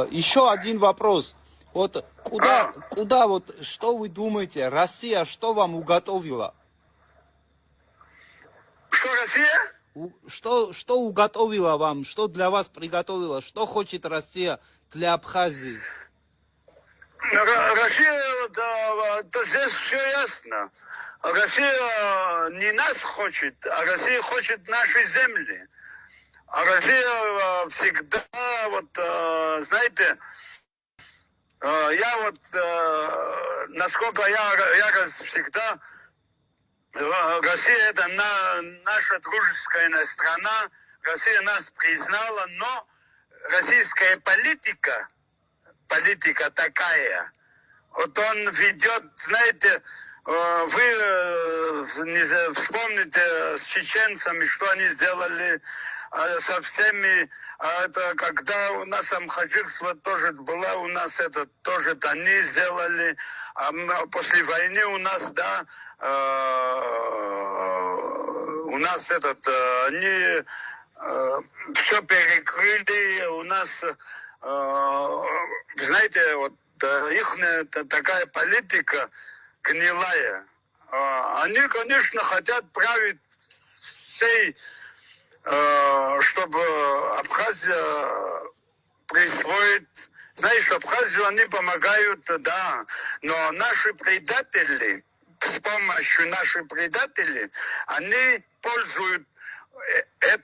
Еще один вопрос. Вот куда вот, что вы думаете, Россия что вам уготовила? Что Россия? Что уготовила вам, что для вас приготовила, что хочет Россия для Абхазии? Россия, да, здесь все ясно. Россия не нас хочет, а Россия хочет наши земли. А Россия всегда, знаете, я насколько я всегда, Россия это наша дружеская страна, Россия нас признала, но российская политика такая, вот он ведет, знаете, вы вспомните с чеченцами, что они сделали со всеми, это когда у нас амхаджирство тоже было, у нас это тоже они сделали, после войны у нас, да, у нас они все перекрыли, у нас, знаете, вот их такая политика гнилая. Они, конечно, хотят править всей, чтобы Абхазия присвоить. Знаешь, Абхазию они помогают, да, но наши предатели, с помощью наших предателей, они пользуют это.